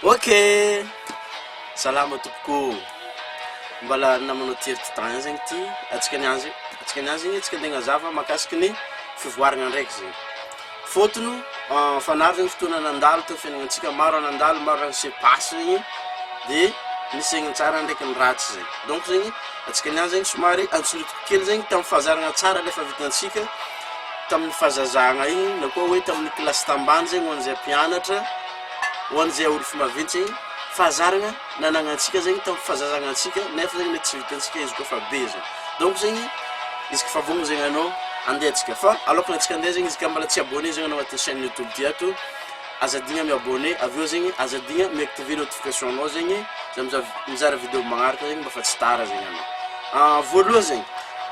Ok, salama tompoko. Mbala namanao tery zegny ty atsika niazy atsika tegna zava makasiky ny fivoaragna ndraiky zegny. Fôtony fanary zegny fotoana nandalo teo fiainagnantsika maro anandalo maro anse passe zegny de misy zegny tsara ndraiky ny ratsy zegny. Donc zegny atsika niazy zegny somary antsolotiko kely zegny tamin'ny fahazaragna tsara lefa vitantsika tamin'ny fahazazagna igny na koa hoe tamin'ny kilasy tambany zegny ho an'izay mpianatra ho an'izay olo fa maventy zegny fahazaragna nanagnatsika zegny tamin'ny fahazazagnatsika nefa zegny mety tsy vitantsika izy koa fa be zegny. Donc zegny izy koa fa vogno zegny anao andehantsika fa alokany atsika andeha zegny izy ka mbala tsy abonné zegny anao agnatin'ny chaîne YouTube ty ato azadigna mi-abonné aveo zegny azadigna mi-activer notification anao zegny za mizara vidéo magnaraka zegny mba fa tsy tara zegny anao. Voalohany zegny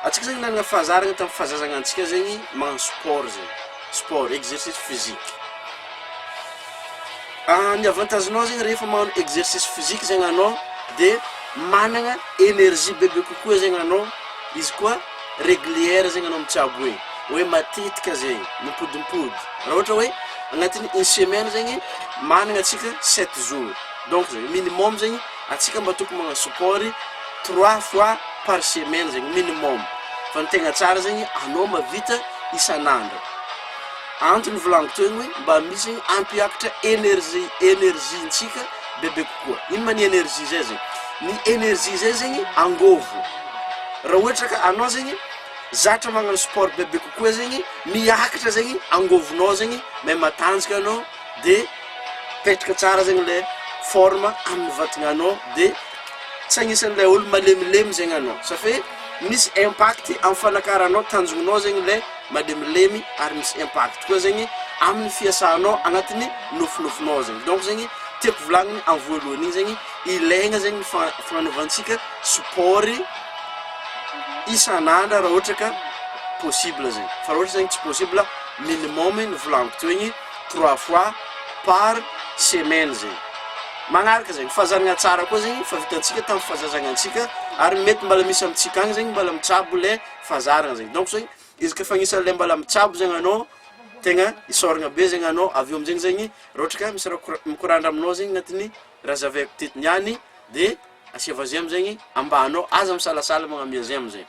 atsika zegny nanagna fahazaragna tamin'ny fahazazagnatsika zegny magnano sport zegny, sport exercice physique. Ny avantagenao zegny rehefa magnano exercice physique zegny anao de managna énergie bebe kokoa zegny anao, izy koa régulière zegny anao mitsabo hoe matetika zegny mipodimpody. Raha ohatra hoe agnatin'ny une semaine zegny managna atsika 7 jours. Donc zegny minimum zegny atsika mba tokony magnano sport 3 fois par semaine zegny minimum. Fa ny tegna tsara zegny anao mavita isan'andro. Antony volagniky teo hoe mba misy zegny ampiakatra énergie-ntsika bebe kokoa. Ino ma ny énergie zay zegny? Ny énergie zay zegny angovo. Raha ohatra ka anao zegny zatra magnano sport bebe kokoa zegny miakatra zegny angovonao zegny may matanjaka anao de petraka tsara zegny le forme amin'ny vatagnanao de tsy agnisan'ilay olo malemilemy zegny anao safe misy impact amin'ny fanakaranao tanjognonao zegny le malemilemy ary misy impact koa zegny amin'ny fiasanao agnatin'ny nofinofinao zegny. Donc zegny tiako volagniny amin'ny voalohany igny zegny ilaigna zegny fagnanaovantsika sport isan'andro raha ohatra ka possible zegny. Fa raha ohatra zegny tsy possible minimum ny volagniko teo igny 3 fois par semaine zegny. Magnaraka zegny fahazaragna tsara koa zegny fa vitantsika tamin'ny fahazazagnatsika ary mety mbala misy amintsika agny zegny mbala mitsabo le fahazaragna zegny. Donc zegny izy ka fa agnisan'le mbala mitsabo zegny anao tegna isoragna be zegny anao aveo am'zegny zegny raha ohatra ka misy raha mikorandra aminao zegny agnatin'ny raha zaveko teto niany de asiava zay am'zegny ambanao aza misalasala magnamia zay am'zay.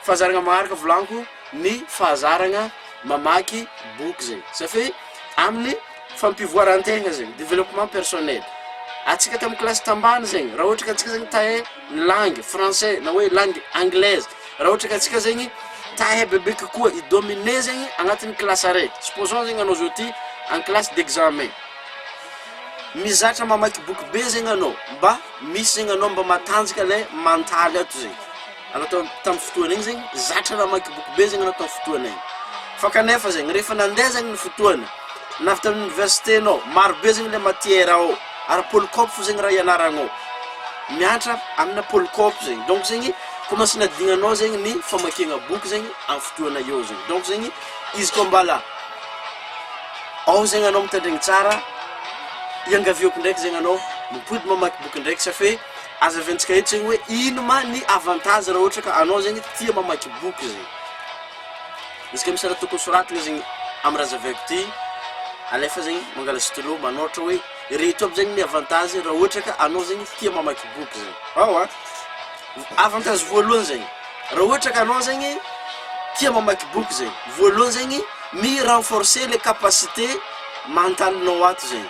Fahazaragna magnaraka volagniko ny fahazaragna mamaky boky zegny safe amin'ny fampivoaran-tegna zegny développement personnel. Atsika tamin'ny kilasy tambany zegny raha ohatra ka atsika zegny tahay langue français na hoe langue anglaise raha ohatra ka atsika zegny tahay bebe kokoa idominer zegny agnatin'ny kilasy araiky. Supposons zegny anao zao ty en classe d'examen mizatra mamaky boky be zegny anao mba misy zegny anao mba matanjaka le mantaly ato zegny. Anao tamin'ny fotoana igny zegny zatra mamaky boky be zegny anao tamin'ny fotoana igny. Fa kanefa zegny rehefa nandeha zegny ny fotoana navy tamin'ny université anao maro be zegny le matière ao ary polycope fo zegny raha ianaragnao mianatra amina polycope zegny. Donc zegny commence nadignanao zegny ny famakiagna boky zegny amin'ny fotoana eo zegny. Donc zegny izy koa mbala ao zegny anao mitandregny tsara iangaviako ndraiky zegny anao mipody mamaky boky ndraiky safe azaventsika eto zegny hoe ino ma ny avantage raha ohatra ka anao zegny tia mamaky boky zegny. Izy ka misy raha tokony soratana zegny amin'ny raha zaveko ty alefa zegny mangala stylo manoatra hoe reto aby zegny ny avantage raha ohatra ka anao zegny tia mamaky boky zegny. Ao avantage voalohany zegny raha ohatra ka anao zegny tia mamaky boky zegny voalohany zegny mi-renforcer les capacités mentalinao ato zegny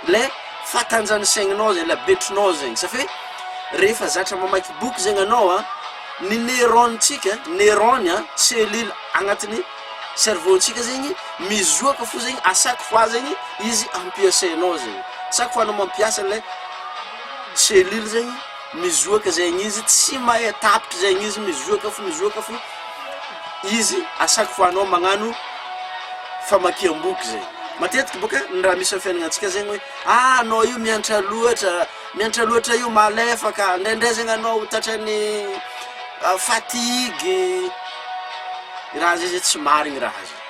le fatanjany saigninao zegny la betrinao zegny safe rehefa zatra mamaky boky zegny anao ny neuronetsika neurone cellule agnatin'ny cerveau-ntsika zegny mizoaka fo zegny à chaque fois zegny izy ampiasainao zegny. Chaque fois anao mampiasa le cellule zegny mizoaka zegny izy tsy mahay tapitra zegny izy mizoaka fo izy à chaque fois anao magnano famakiam-boky zegny. Matetiky boka ny raha misy fiainagnantsika zegny hoe anao io mianatra loatra io malefaka ndraindray zegny anao tatrany fatigue raha zay tsy marigny raha zay.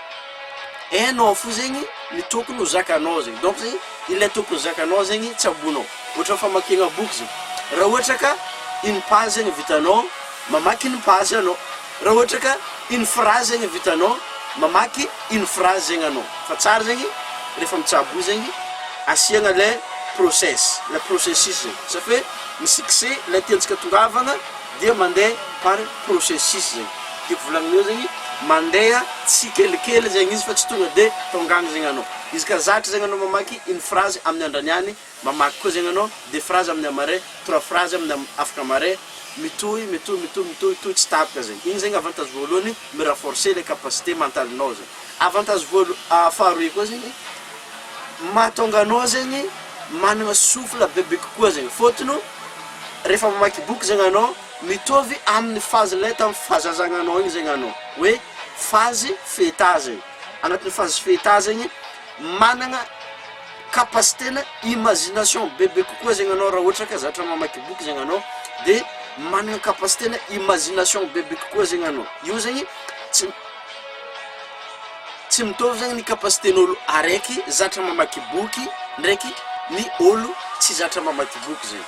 Hainao fo zegny ny tokony ho zakanao zegny. Donc zegny ilay tokony zakanao zegny tsy abonao ohatra famakiagna boky zegny raha ohatra ka une page zegny vitanao mamaky une page anao, raha ohatra ka une phrase zegny vitanao mamaky une phrase zegny anao. Fa tsara zegny rehefa mitsabo zegny asiagna le process, le processus zegny. Ça fait succès le tiantsika tongavana dia mandeha par processus zegny. Tiako volagnina eo zegny mandeha tsy kelikely zegny izy fa tsy tonga de tongagna zegny anao. Izy ka zatra zegny anao mamaky une phrase amin'ny andraniany, mamaky koa zegny anao deux phrases amin'ny amaray, trois phrases amin'ny afaka amaray, mitohy tsy tapaka zegny. Igny zegny avantage voalohany mi renforcer les capacités mentalinao zegny. Avantage faharoy koa zegny mahatonga anao zegny manana souffle bebe kokoa zegny. Fotony rehefa mamaky boky zegny anao mitovy amin'ny phase le tamin'ny fahazazagnanao igny zegny anao hoe phase feta zegny. Agnatin'ny phase feta zegny manana capacité na imagination bebe kokoa zegny anao raha ohatra ka zatra mamaky boky zegny anao de manana capacité na imagination bebe kokoa zegny anao. Io zegny tsy mitovy zegny ny capacité n'olo araiky zatra mamaky boky ndraiky ny olo tsy zatra mamaky boky zegny.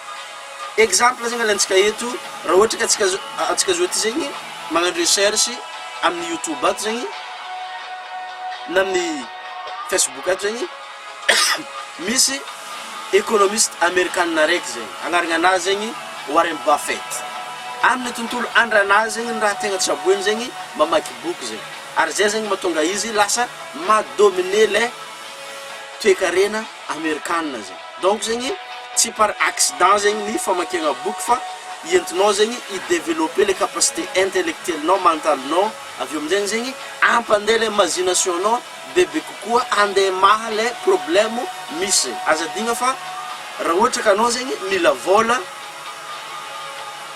Exemple zegny alantsika eto raha ohatra ka atsika zo ty zegny magnano recherche amin'ny YouTube ato zegny na amin'ny Facebook ato zegny misy économiste américain raiky zegny agnarana anazy zegny Warren Buffett. Amin'ny tontolo andranazy zegny raha tegna tsaboiny zegny mamaky boky zegny. Ary zay zegny mahatonga izy lasa madominer le toekarena américaine zegny. Donc zegny tsy par accident zegny ny famakiagna boky fa entinao zegny i-développer les capacités intellectuelles-nao, mentalinao, avy eo amin'izay zegny ampandeha le imagination-nao bebe kokoa andemaha le problème misy. Azadigna fa raha ohatra ka anao zegny mila vola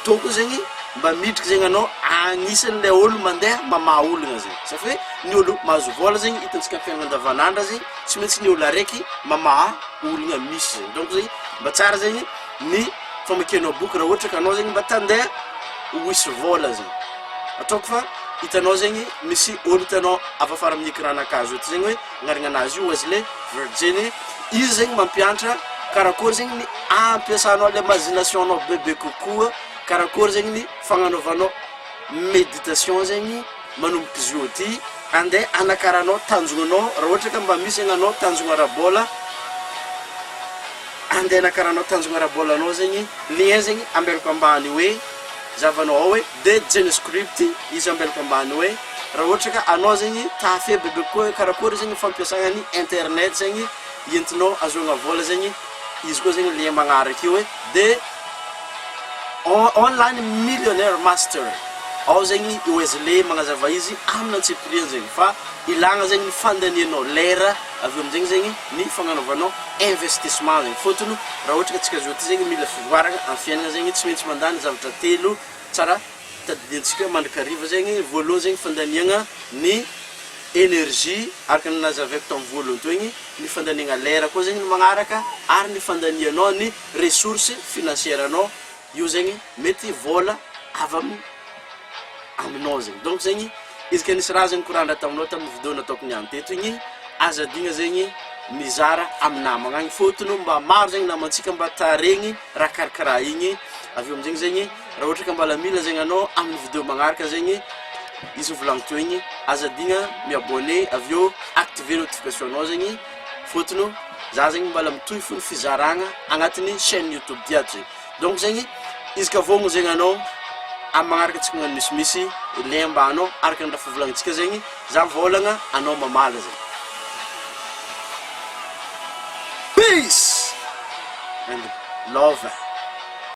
toko zegny mba midriky zegny anao agnisan'le olo mandeha mamaha ologna zegny. Ça fait ny olo mahazo vola zegny hitantsika amin'ny fiainana andavanandro zegny tsy maintsy ny olo araiky mamaha ologna misy zegny. Donc zegny mba tsara zegny ny famakianao boky raha ohatra ka anao zegny mba tandeha ho hisy vola zegny. Ataoko fa hitanao zegny misy olo hitanao avy afara amin'ny écran-nakazo eto zegny hoe agnarana anazy io Wesley Virginie. Izy zegny mampianatra karakory zegny ny ampiasanao le imagination-nao bebe kokoa, karakory zegny ny fagnanaovanao méditation zegny manomboka izy io ty andeha anakaranao tanjognanao raha ohatra ka mba misy zegny anao tanjogna ara-bola andeha anakaranao tanjogna ara-bolanao zegny lien zegny ambelako ambany hoe zavanao ao hoe de genescript izy ambelako ambany hoe raha ohatra ka anao zegny tafe bebe koa karakory zegny fampiasagna ny internet zegny entinao azoagna vola zegny izy koa zegny lien magnaraka io hoe de online millionnaire master. Ao zegny Wesley magnazava izy amin'ny antsipirina zegny fa ilagna zegny ny fandanianao lera avy eo amin'izegny zegny ny fagnanaovanao investissement zegny. Fotony raha ohatra ka atsika zao ty zegny mila fivoarana amin'ny fiainana zegny tsy maintsy mandany zavatra telo tsara tadidintsika mandrakariva zegny. Voalohany zegny fandaniagna ny énergie araka ny nazaveko tamin'ny voalohany to igny, ny fandaniagna lera koa zegny ny magnaraka ary ny fandanianao ny ressources financières-anao. Io zegny mety vola avy aminao zegny. Donc zegny izy ka nisy raha zegny korandra taminao tamin'ny vidéo nataoko niany teto igny azadigna zegny mizara amin'ny namagna agny. Fotony mba maro zegny namantsika mba taregny raha karakaraha igny. Avy eo amin'izegny zegny raha ohatra ka mbala mila zegny anao amin'ny vidéo magnaraka zegny izy volagniko teo igny azadigna miabonné avy eo activer notification-nao zegny. Fotony za zegny mbala mitohy fony fizaragna agnatin'ny chaîne YouTube diato zegny. Donc zegny izy ka vogno zegny anao amin'ny magnaraka antsika magnano misimisy lien mbanao araka ny raha fivolagnintsika zegny za volagna anao mamala zegny. Peace and love.